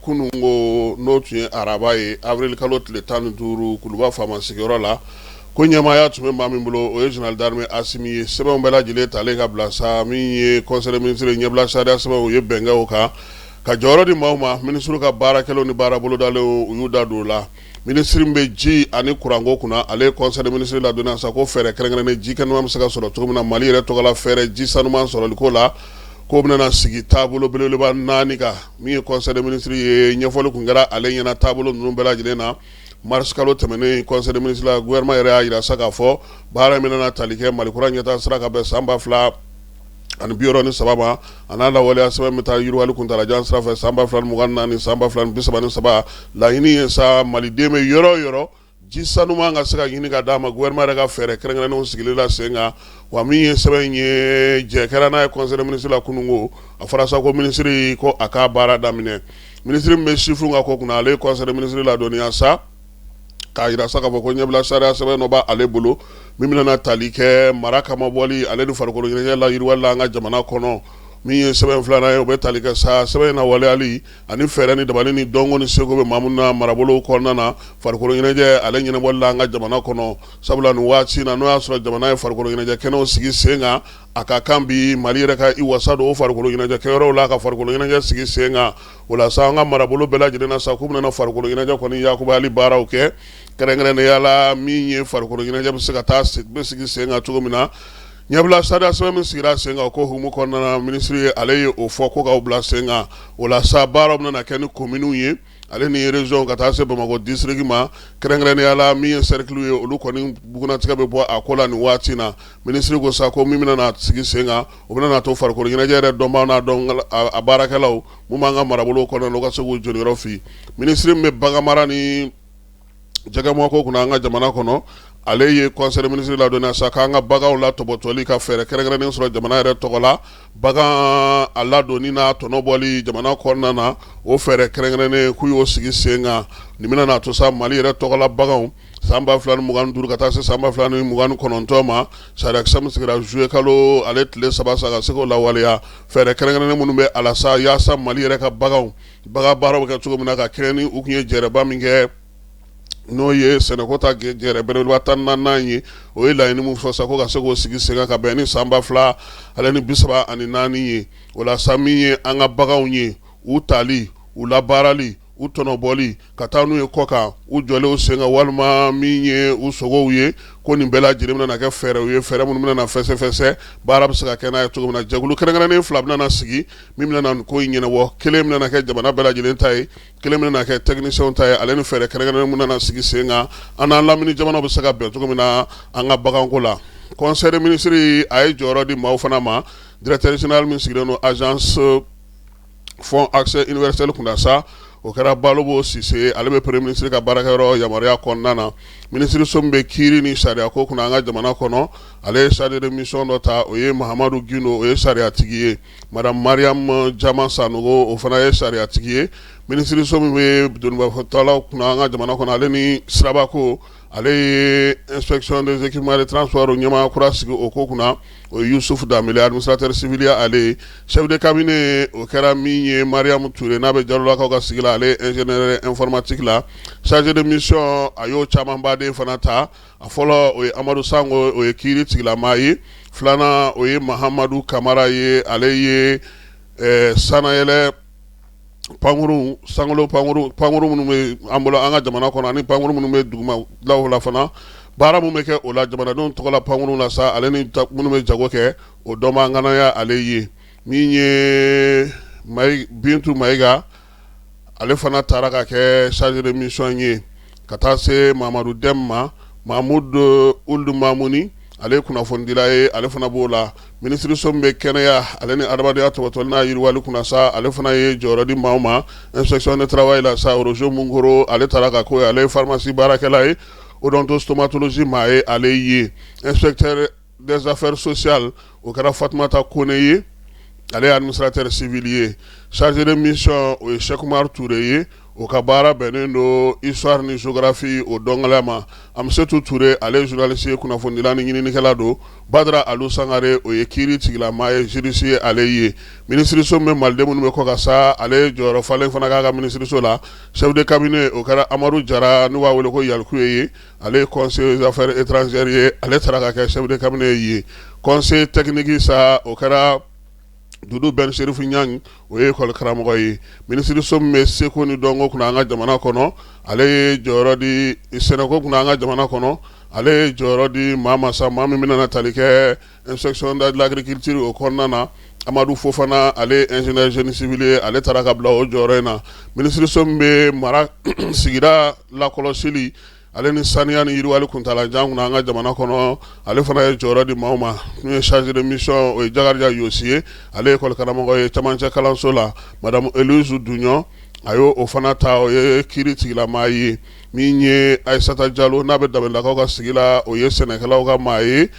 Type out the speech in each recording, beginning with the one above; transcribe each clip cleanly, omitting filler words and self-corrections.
kunungo n'o tun ye araba ye avril kalo tile 15 kuluba faama sigiyɔrɔ la ko ɲɛmaaya tun bɛ maa min bolo o ye général d'armée Asimi ye sɛbɛnw bɛɛ lajɛlen talen ka bila sa min ye conseil des ministres ɲɛbila sariya sɛbɛnw u ye bɛnkɛ o kan ka jɔyɔrɔ di maaw ma ministre ka baarakɛlaw ni baara bolodalenw u y'u da don o la ministre min bɛ ji ani kuranko kunna ale conseil des ministres ladonna sa ko fɛɛrɛ kɛrɛnkɛrɛnnen ji kɛnɛma bɛ se ka sɔrɔ cogo min na Mali yɛrɛ tɔgɔla fɛɛrɛ ji sanuman sɔrɔliko la ko bɛna sigi taabolo belebeleba 4 kan min ye conseil des ministres ye ɲɛfɔli kun kɛra ale ɲɛna taabolo ninnu bɛɛ lajɛlen na mars kalo tɛmɛnen conseil des ministres la gouvernement yɛrɛ y'a jira sa k'a fɔ baara min bɛna tali kɛ Mali kura ɲɛtaa sira ka bɛn san 2023 ma a n'a lawaleya sɛbɛn bɛ taa yiriwali kuntalajan sira fɛ san 2024 san 2033 laɲini ye sa maliden bɛ yɔrɔ o yɔrɔ ji sanuman ka se ka ɲini ka d'a ma gouvernement yɛrɛ ka fɛɛrɛ kɛrɛnkɛrɛnnenw sigilen la sen kan wa min ye sɛbɛn in ye jɛ kɛra n'a ye conseil des ministres la kunungo a fɔra sa ko ministre ko a k'a baara daminɛ ministre min bɛ chiffres ka ko kunna ale ye conseil des ministres ladɔnniya sa k'a jira sa k'a fɔ ko ɲɛbila sariya sɛbɛn dɔ b'ale bolo min bɛna tali kɛ mara kama bɔli ale ni farikolo ɲɛnajɛ la yiriwali la an ka jamana kɔnɔ min ye sɛbɛn filanan ye o bɛ tali kɛ sa sɛbɛn in na waleyali ani fɛɛrɛ ni dabali ni dɔnko ni seko bɛ maa minnu na marabolo kɔnɔna na farikolo ɲɛnajɛ ale ɲɛnabɔli la an ka jamana kɔnɔ sabula nin waati in na n'o y'a sɔrɔ jamana ye farikolo ɲɛnajɛ kɛnɛw sigi sen kan a ka kan bi Mali yɛrɛ ka i wasa don o farikolo ɲɛnajɛ kɛyɔrɔw la ka farikolo ɲɛnajɛ sigi sen kan o la sa an ka marabolo bɛɛ lajɛlen na sa k'u bɛna farikolo ɲɛnajɛ kɔni yakubali baaraw kɛ kɛrɛnkɛrɛnnenya la min ye farikolo ɲɛnajɛ bɛ se ka taa bɛ sigi sen kan cogo min na ɲɛbila sariya sɛbɛn min sigira sen kan ko hukumu kɔnɔna na ministre ye ale ye o fɔ ko k'aw bila sen kan o la sa baaraw bɛna kɛ ni kominiw ye ale ni région ka taa se Bamakɔ district ma kɛrɛnkɛrɛnnenya la min ye cercle ye olu kɔni bugunatigɛ bɛ bɔ a ko la nin waati in na ministre ko sa ko min bɛna sigi sen kan o bɛna to farikolo ɲɛnajɛ yɛrɛ dɔnbaaw n'a dɔn a baarakɛlaw mun b'an ka marabolo kɔnɔna na u ka se k'u joliyɔrɔ fi ministre min bɛ bagan mara ni jɛgɛmɔko kunna an ka jamana kɔnɔ ale ye conseil des ministres ladɔnniya sa k'an ka baganw la tɔbɔtɔli ka fɛɛrɛ kɛrɛnkɛrɛnnen sɔrɔ jamana yɛrɛ tɔgɔ la bagan a ladonni n'a tɔnɔ bɔli jamana kɔnɔna na o fɛɛrɛ kɛrɛnkɛrɛnnen k'u y'o sigi sen kan nin bɛna to sa Mali yɛrɛ tɔgɔ la baganw san 2025 ka taa se san 2029 ma sariyakisɛ min sigira juillet kalo ale tile 3 sa ka se k'o lawaleya fɛɛrɛ kɛrɛnkɛrɛnnen minnu bɛ a la sa yaasa Mali yɛrɛ ka baganw bagan baaraw bɛ kɛ cogo min na ka kɛɲɛ ni u tun ye jɛrɛba min kɛ n'o ye sɛnɛko ta jɛrɛ belebeleba 14 ye o ye laɲini min fɔ sa ko ka se k'o sigi sen kan ka bɛn ni san 2034 ye o la sa min ye an ka baganw ye u tali u labaarali u tɔnɔbɔli ka taa n'u ye kɔ kan u jɔlenw sen kan walima min ye u sogow ye ko nin bɛɛ lajɛlen bɛna kɛ fɛɛrɛw ye fɛɛrɛ minnu bɛna fɛsɛfɛsɛ baara bɛ se ka kɛ n'a ye cogo min na jɛkulu kɛrɛnkɛrɛnnen 2 bɛna sigi min bɛna nin ko in ɲɛnabɔ kelen bɛna kɛ jamana bɛɛ lajɛlen ta ye kelen bɛna kɛ technicienw ta ye ale ni fɛɛrɛ kɛrɛnkɛrɛnnen min bɛna sigi sen kan an n'an lamini jamanaw bɛ se ka bɛn cogo min na an ka baganko la conseil des ministres a ye jɔyɔrɔ di maaw fana ma directeur général min sigilen don agence fonds accès universel kunna sa o kɛra Balobo Sise ale bɛ premier ministre ka baarakɛyɔrɔ yamaruya kɔnɔna na ministre so min bɛ kiiri ni sariya ko kunna an ka jamana kɔnɔ ale ye chargé de mission dɔ ta o ye Mahamadu Gindo o ye sariyatigi ye madame Mariam Jama Sanogo o fana ye sariyatigi ye ministre so min bɛ donibafɔtɔlaw kunna an ka jamana kɔnɔ ale ni Sirabako ale ye inspection des équipements de transport ɲɛmaa kura sigi o ko kunna o ye Youssouf Dambele administrateur civil ye ale ye chef de cabinet o kɛra min ye Mariam Touré n'a bɛ Jalolakaw ka sigi la ale ye ingénieur informatique la chargé de mission a y'o caman baden fana ta a fɔlɔ o ye Amadou Sango o ye kiiri tigilama ye filanan o ye Mahamadu Kamara ye ale ye sanayɛlɛ pankuru sangolo pankuru minnu bɛ an bolo an ka jamana kɔnɔ ani pankuru minnu bɛ dugumalaw la fana baara min bɛ kɛ o la jamanadenw tɔgɔ la pankuru la sa ale ni minnu bɛ jago kɛ o dɔ b'an ŋanaya ale ye min ye Bintu Mayiga ale fana taara ka kɛ chargé de mission ye ka taa se Mamadou Dem ma Mahmoud Ould Mamouni ale kunnafonidila ye ale fana b'o la ministre so min bɛ kɛnɛya ale ni adamadenya tɔbɔtɔli n'a yiriwali kunna sa ale fana ye jɔyɔrɔ di maaw ma inspection de travail la sa Rojo Munkoro ale taara ka ko ye ale ye pharmacie baarakɛla ye odontostomatologie maa ye ale ye inspecteur des affaires sociales o kɛra Fatumata Kone ye ale ye administrateur civil ye chargé de mission o ye Cheikh Oumar Touré ye o ka baara bɛnnen do histoire ni géographie o dɔngala ma Amsetu Ture ale ye journaliste ye kunnafonidila ni ɲininikɛla do Badara Alu Sangare o ye kiiri tigilama ye juriste ye ale ye ministre so min bɛ maliden minnu bɛ kɔ ka sa ale ye jɔyɔrɔ falen fana k'a ka ministre so la chef de cabinet o kɛra Amadu Jara n'u b'a wele ko Yalikuye ye ale ye conseiller aux affaires étrangères ye ale taara ka kɛ chef de cabinet ye conseil technique sa o kɛra Dudu Ben Sherifu Nyang o ye école karamɔgɔ ye ministre so min bɛ seko ni dɔnko kunna an ka jamana kɔnɔ ale ye jɔyɔrɔ di sɛnɛko kunna an ka jamana kɔnɔ ale ye jɔyɔrɔ di maa masa maa min bɛna tali kɛ inspection de l'agriculture o kɔnɔna na Amadou Fofana ale ingénieur génie civil ye ale taara ka bila o jɔyɔrɔ in na ministre so min bɛ mara sigida lakɔlɔsili ale ni saniya ni yiriwali kuntalajan kunna an ka jamana kɔnɔ ale fana ye jɔyɔrɔ di maaw ma n'u ye chargé de mission o ye Jakarija Yosi ye ale ye école karamɔgɔ ye camancɛ kalanso la madame Elise Duɲɔ a y'o fana ta o ye kiiri tigilama ye min ye Aissata Diallo n'a bɛ Dabɛndakaw ka sigi la o ye sɛnɛkɛlaw ka maa ye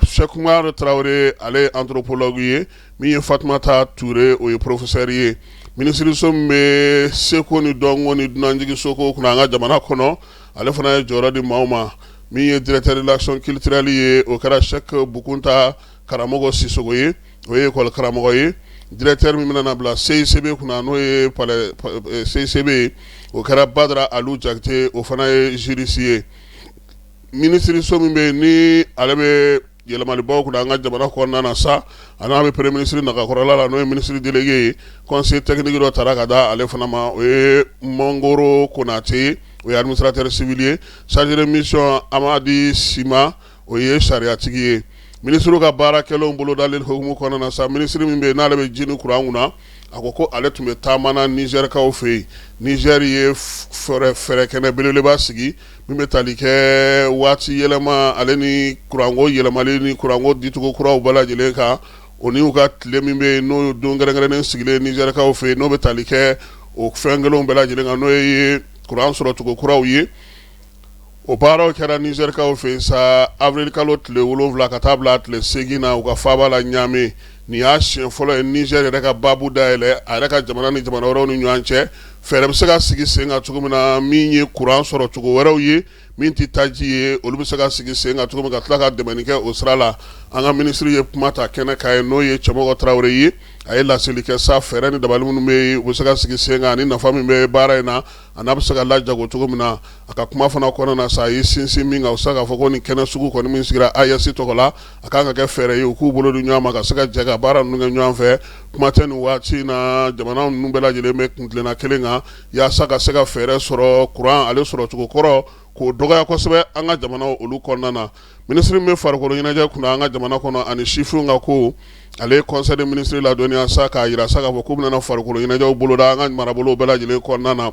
Cheikh Oumar Traoré ale ye anthropologue ye min ye Fatumata Ture o ye professeur ye ministre so min bɛ seko ni dɔnko ni dunanjigi soko kunna an ka jamana kɔnɔ ale fana ye jɔyɔrɔ di maaw ma min ye directeur de l'action culturelle ye o kɛra Cheikh Bukunta Karamɔgɔ Sisoko ye o ye école karamɔgɔ ye directeur min bɛna bila CICB kunna n'o ye CICB ye o kɛra Badara Alu Jakite o fana ye juriste ye ministre so min bɛ ni ale bɛ yɛlɛmalibaw kunna an ka jamana kɔnɔna na sa a n'a bɛ premier ministre Nagakɔrɔla la n'o ye ministre délégué ye conseil technique dɔ taara ka da ale fana ma o ye Mangoro Konate ye o ye administrateur civil ye chargé de mission Amadi Sima o ye sariyatigi ye ministre ka baarakɛlaw bolodalen hukumu kɔnɔna na sa ministre min bɛ n'ale bɛ ji ni courant kunna a ko ko ale tun bɛ taamana Nizɛrikaw fɛ yen Niger ye fɛɛrɛ kɛnɛ belebeleba sigi min bɛ tali kɛ waati yɛlɛma ale ni kuranko yɛlɛmali ni kuranko dicogo kuraw bɛɛ lajɛlen kan o ni u ka tile min bɛ yen n'o don kɛrɛnkɛrɛnnen sigilen Nizɛrikaw fɛ yen n'o bɛ tali kɛ o fɛn kelenw bɛɛ lajɛlen kan n'o ye kuran sɔrɔ cogo kuraw ye o baaraw kɛra Nizɛrikaw fɛ yen sa avril kalo tile 7 ka taa bila tile 8 na u ka faaba la Ɲame nin y'a siɲɛ fɔlɔ ye Niger yɛrɛ ka baabu dayɛlɛ a yɛrɛ ka jamana ni jamana wɛrɛw ni ɲɔgɔn cɛ fɛɛrɛ bɛ se ka sigi sen kan cogo min na min ye kuran sɔrɔ cogo wɛrɛw ye min tɛ taji ye olu bɛ se ka sigi sen kan cogo min ka tila ka dɛmɛni kɛ o sira la an ka ministre ye kuma ta kɛnɛ kan ye n'o ye Cɛmɔgɔ Tarawele ye a ye laseli kɛ sa fɛɛrɛ ni dabali minnu bɛ yen u bɛ se ka sigi sen kan ani nafa min bɛ baara in na a n'a bɛ se ka lajago cogo min na a ka kuma fana kɔnɔna na sa a ye sinsin min kan o se k'a fɔ ko nin kɛnɛ sugu kɔni min sigira AES tɔgɔ la a kan ka kɛ fɛɛrɛ ye u k'u bolo di ɲɔgɔn ma ka se ka jɛ ka baara ninnu kɛ ɲɔgɔn fɛ kuma tɛ nin waati in na jamana ninnu bɛɛ lajɛlen bɛ kuntilenna kelen kan yaasa ka se ka fɛɛrɛ sɔrɔ kuran ale sɔrɔ cogo kɔrɔ k'o dɔgɔya kosɛbɛ an ka jamana olu kɔnɔna na ministre min bɛ farikolo ɲɛnajɛ kunna an ka jamana kɔnɔ ani sifinw ka ko ale ye conseil de ministre ladɔnniya sa k'a yira sa k'a fɔ k'u bɛna farikolo ɲɛnajɛw boloda an ka marabolow bɛɛ lajɛlen kɔnɔna na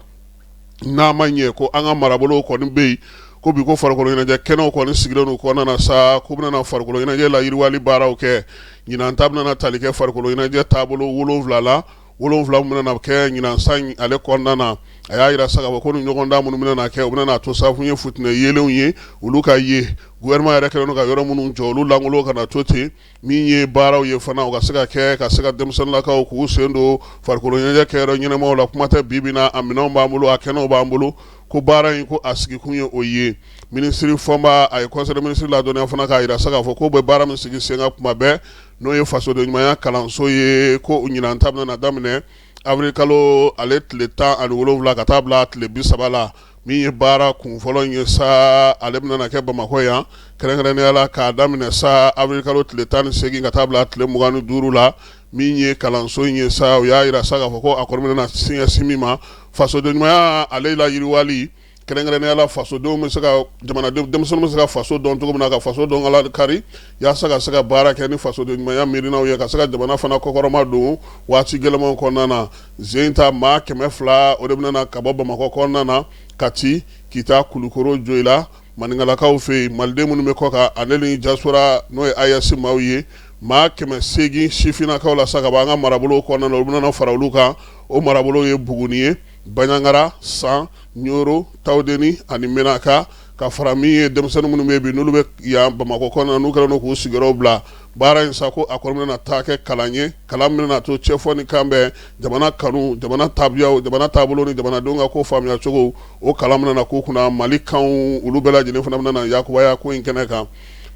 n'a ma ɲɛ ko an ka marabolow kɔni bɛ yen ko bi ko farikolo ɲɛnajɛ kɛnɛw kɔni sigilen don kɔnɔna na sa k'u bɛna farikolo ɲɛnajɛ la yiriwali baaraw kɛ ɲinan ta bɛna tali kɛ farikolo ɲɛnajɛ taabolo 7 la 7 min bɛna kɛ ɲinan san ale kɔnɔna na a y'a yira sa k'a fɔ ko ni ɲɔgɔndan minnu bɛna kɛ u bɛna to sa kun ye futinɛ yelenw ye olu ka ye gouvernement yɛrɛ kɛlen don ka yɔrɔ minnu jɔ olu langolo kana to ten min ye baaraw ye fana u ka se ka kɛ ka se ka denmisɛnninlakaw k'u sen don farikolo ɲɛnajɛ kɛyɔrɔ ɲɛnamaw la kuma tɛ bi bi na a minɛnw b'an bolo a kɛnɛw b'an bolo ko baara in ko a sigikun ye o ye ministre Fɔnba a ye conseil de ministre ladɔnniya fana k'a yira sa k'a fɔ ko bɛ baara min sigi sen kan kuma bɛɛ n'o ye fasoden ɲumanya kalanso ye ko ɲinan ta bɛna daminɛ avril kalo ale tile 17 ka taa bila tile 30 la min ye baara kunfɔlɔ in ye sa ale bɛna kɛ Bamakɔ yan kɛrɛnkɛrɛnnenya la k'a daminɛ sa avril kalo tile 18 ka taa bila tile 25 la min ye kalanso in ye sa u y'a yira sa k'a fɔ ko a kɔni bɛna sinɲɛsi min ma fasoden ɲumanya ale la yiriwali kɛrɛnkɛrɛnnenya la fasodenw bɛ se ka jamanadenw denmisɛnninw bɛ se ka faso dɔn cogo min na ka faso dɔn ala kari yaasa ka se ka baara kɛ ni fasoden ɲumanya miirinaw ye ka se ka jamana fana kɔkɔrɔma don waati gɛlɛnmanw kɔnɔna na zen ta maa 200 o de bɛna ka bɔ Bamakɔ kɔnɔna na Kati Kita Kulukoro Joyila maningalakaw fɛ yen maliden minnu bɛ kɔ kan ale ni diaspora n'o ye AES maaw ye maa 800 sifinnakaw la sa ka bɔ an ka marabolo kɔnɔna na olu bɛna fara olu kan o marabolo ye Buguni ye Baɲangara San Ɲoro Tawudeni ani Menaka ka fara min ye denmisɛnnin minnu bɛ bi n'olu bɛ yan Bamakɔ kɔnɔna n'u kɛlen don k'u sigiyɔrɔ bila baara in sa ko a kɔni bɛna taa kɛ kalan ye kalan min bɛna to cɛfɔ ni kan bɛn jamana kanu jamana tabiyaw jamana taabolo ni jamanadenw ka ko faamuya cogo o kalan bɛna k'u kunna Mali kanw olu bɛɛ lajɛlen fana bɛna yakubaya ko in kɛnɛ kan.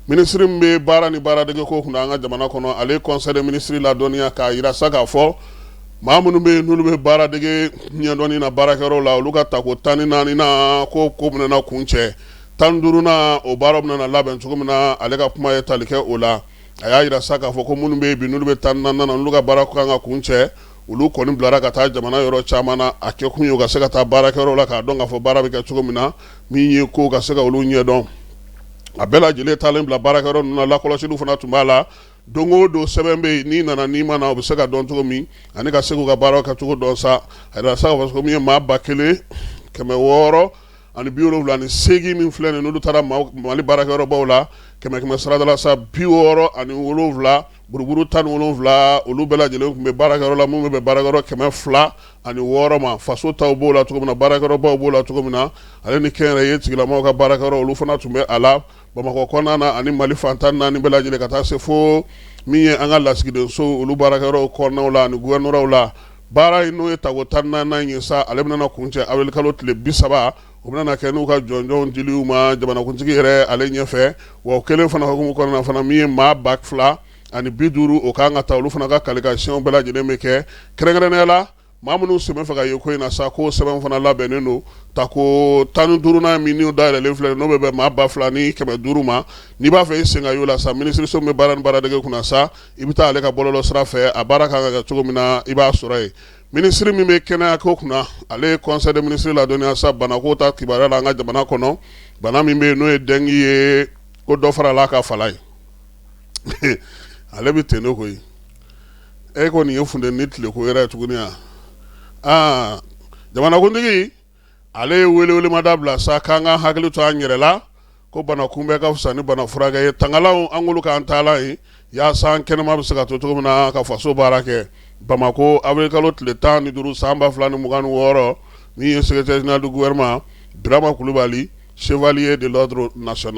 Minisiri min bɛ baara ni baaradege ko kunna an ka jamana kɔnɔ ale conseil des ministres ladɔnniya k'a yira sa k'a fɔ maa minnu bɛ yen n'olu bɛ baaradege ɲɛdɔnni na baarakɛyɔrɔ la olu ka ta ko 14 na ko bɛna kun cɛ 15 o baaraw bɛna labɛn cogo min na ale ka kuma ye tali kɛ o la a y'a yira sa k'a fɔ ko minnu bɛ yen bi n'olu bɛ 14 na olu ka baara kan ka kun cɛ olu kɔni bilara ka taa jamana yɔrɔ caman na a kɛ kun ye u ka se ka taa baarakɛyɔrɔ la k'a dɔn k'a fɔ baara bɛ kɛ cogo min na min ye ko ka se ka olu ɲɛdɔn a bɛɛ lajɛlen taalen bila baarakɛyɔrɔ ninnu na lakɔlɔsiliw fana tun b'a la don o don sɛbɛn bɛ yen n'i nana n'i ma na o bɛ se ka dɔn cogo min ani ka se k'u ka baaraw kɛ cogo dɔn sa a yɛrɛ sa k'a fɔ min ye maa 1678 min filɛ nin n'olu taara Mali baarakɛyɔrɔbaw la 100 saradala sa 67 buruburu 17 olu bɛɛ lajɛlen tun bɛ baarakɛyɔrɔ la mun bɛ baarakɛyɔrɔ 206 ma faso taw b'o la cogo min na baarakɛyɔrɔbaw b'o la cogo min na ale ni kɛnyɛrɛye tigilamaw ka baarakɛyɔrɔ olu fana tun bɛ a la Bamakɔ kɔnɔna na ani Mali fantan 4 bɛɛ lajɛlen ka taa se fo min ye an ka lasigidenso olu baarakɛyɔrɔ kɔnɔnaw la ani gouverneuraw la baara in n'o ye tako 14 ye sa ale bɛna kun cɛ avril kalo tile 30 o bɛna kɛ n'u ka jɔnjɔnw diliw ma jamanakuntigi yɛrɛ ale ɲɛfɛ wa o kelen fana hukumu kɔnɔna fana min ye maa 2,000 ani 50 o kan ka taa olu fana ka qualification bɛɛ lajɛlen bɛ kɛ kɛrɛnkɛrɛnnenya la maa minnu sɛbɛn fɛ ka ye ko in na sa ko sɛbɛn fana labɛnnen don tako 15 min n'u dayɛlɛlen filɛ n'o bɛ bɛn maa 2,000 ni 500 ma n'i b'a fɛ i sen ka y'o la sa minisiriso min bɛ baara ni baaradege kunna sa i bɛ taa ale ka bɔlɔlɔ sira fɛ a baara kan ka kɛ cogo min na i b'a sɔrɔ yen minisiri min bɛ kɛnɛya ko kunna ale ye conseil des ministres ladɔnniya sa banako ta kibaruya la an ka jamana kɔnɔ bana min bɛ yen n'o ye dengue ye ko dɔ fara la ka fala ye ale bɛ ten ne koyi e kɔni ye funteni ni tile ko yɛrɛ ye tuguni jamanakuntigi ale ye welewelemada bila sa k'an ka hakili to an yɛrɛ la ko bana kunbɛn ka fisa ni bana furakɛ ye tangalanw an k'olu k'an taalan ye yaasa an kɛnɛma bɛ se ka to cogo min na ka faso baara kɛ Bamako avril kalo tile 15 san 2026 min ye secrétaire général du gouvernement Birama Kulubali chevalier de l'ordre national